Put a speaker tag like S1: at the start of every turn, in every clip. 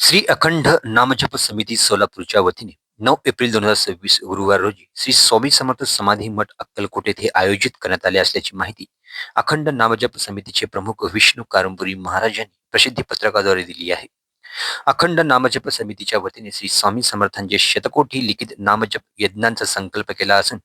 S1: श्री अखंड नामजप समिती सोलापूरच्या वतीने 9 एप्रिल 2026 गुरुवार रोजी श्री स्वामी समर्थ समाधी मठ अक्कलकोट येथे आयोजित करण्यात आले असल्याची माहिती अखंड नामजप समितीचे प्रमुख विष्णू कारंपुरी महाराज यांनी प्रसिद्धी पत्रकाद्वारे दिली आहे. अखंड नामजप समितीच्या वतीने श्री स्वामी समर्थांचे शतकोटी लिखित नामजप यज्ञांचा संकल्प केला असून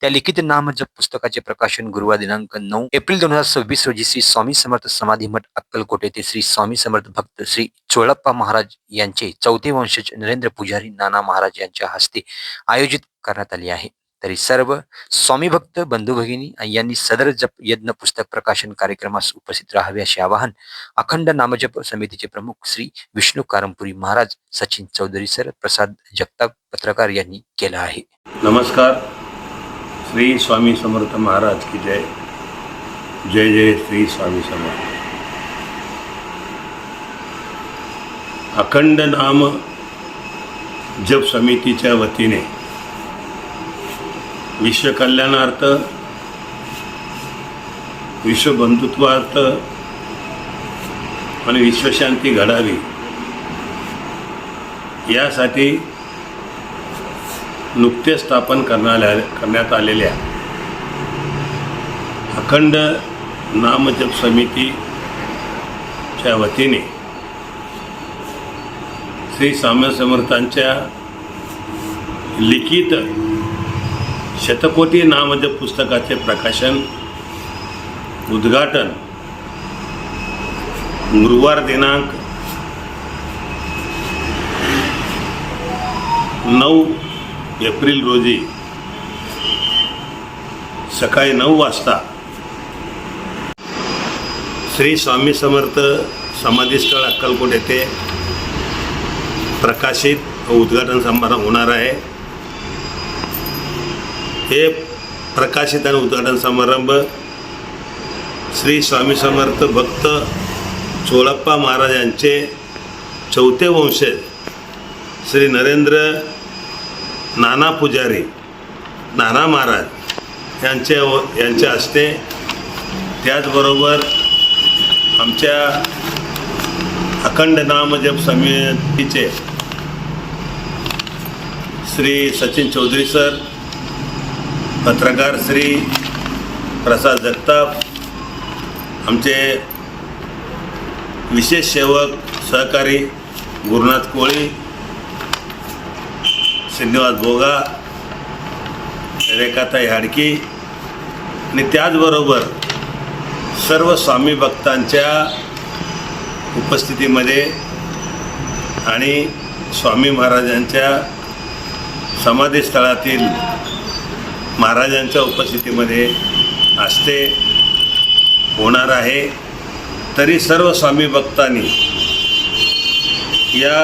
S1: त्या लिखित नामजप पुस्तकाचे प्रकाशन गुरुवार दिनांक 9 एप्रिल 2026 रोजी श्री स्वामी समर्थ समाधी मठ अक्कलकोट येथे श्री स्वामी समर्थ भक्त श्री चोळप्पा महाराज यांचे चौथे वंशज नरेंद्र पुजारी नाना महाराज यांच्या हस्ते आयोजित करण्यात आले आहे. तरी सर्व स्वामी भक्त बंधू भगिनी यांनी सदर जप यज्ञ पुस्तक प्रकाशन कार्यक्रमास उपस्थित राहावे असे आवाहन अखंड नामजप समितीचे प्रमुख श्री विष्णू कारंपुरी महाराज, सचिन चौधरी सर, प्रसाद जगताप पत्रकार यांनी केला आहे.
S2: नमस्कार. श्री स्वामी समर्थ महाराज की जय. जय जय श्री स्वामी समर्थ. अखंड नाम जप समितीच्या वतीने विश्व कल्याणार्थ, विश्व बंधुत्वार्थ आणि विश्वशांती घडावी यासाठी नुकतेच स्थापन करण्यात आलेल्या अखंड नामजप समितीच्या वतीने श्री स्वामी समर्थांच्या लिखित शतकोटी नामजप पुस्तकाचे प्रकाशन उद्घाटन गुरुवार दिनांक 9 एप्रिल रोजी सकाळी 9 वाजता श्री स्वामी समर्थ समाधीस्थळ अक्कलकोट येथे प्रकाशित व उद्घाटन समारंभ होणार आहे. हे प्रकाशित आणि उद्घाटन समारंभ श्री स्वामी समर्थ भक्त चोळप्पा महाराज यांचे चौथे वंशज श्री नरेंद्र नाना पुजारी नाना महाराज यांच्या हस्ते, त्याचबरोबर आमच्या अखंड नामजप समितीचे श्री सचिन चौधरी सर, पत्रकार श्री प्रसाद जगताप, आमचे विशेष सेवक सहकारी गुरुनाथ कोळी, श्रीनिवास बोगा, रेखाताई हाडकी आणि त्याचबरोबर सर्व स्वामी भक्तांच्या उपस्थितीमध्ये आणि स्वामी महाराजांच्या समाधीस्थळातील महाराजांच्या उपस्थितीमध्ये हस्ते होणार आहे. तरी सर्व स्वामी भक्तांनी, या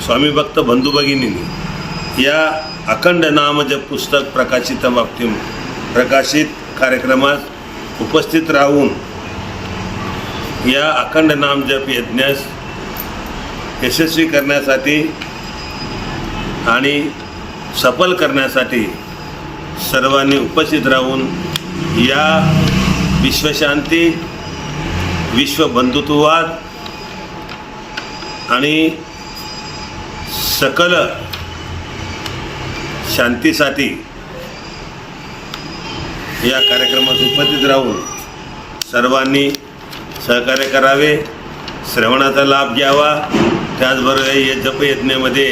S2: स्वामी भक्त बंधू भगिनींनी या अखंड नामजप पुस्तक प्रकाशित कार्यक्रमात उपस्थित राहून या अखंड नामजप यज्ञास यशस्वी करण्यासाठी आणि सफल करण्यासाठी सर्वांनी उपस्थित राहून या विश्वशांती, विश्व बंधुत्ववाद आणि सकल शांतीसाठी या कार्यक्रमात उपस्थित राहून सर्वांनी सहकार्य करावे, श्रवणाचा लाभ घ्यावा. त्याचबरोबर या जपयज्ञामध्ये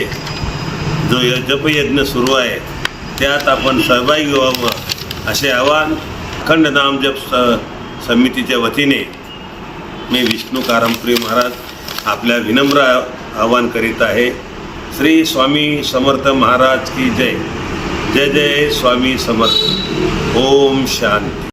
S2: जो जपयज्ञ सुरू आहे त्यात आपण सहभागी व्हावं असे आवाहन अखंड नामजप समितीच्या वतीने मी विष्णू कारंपुरी महाराज आपल्या विनम्र आवाहन करीत आहे. श्री स्वामी समर्थ महाराज की जय. जय जय स्वामी समर्थ. ओम शांती.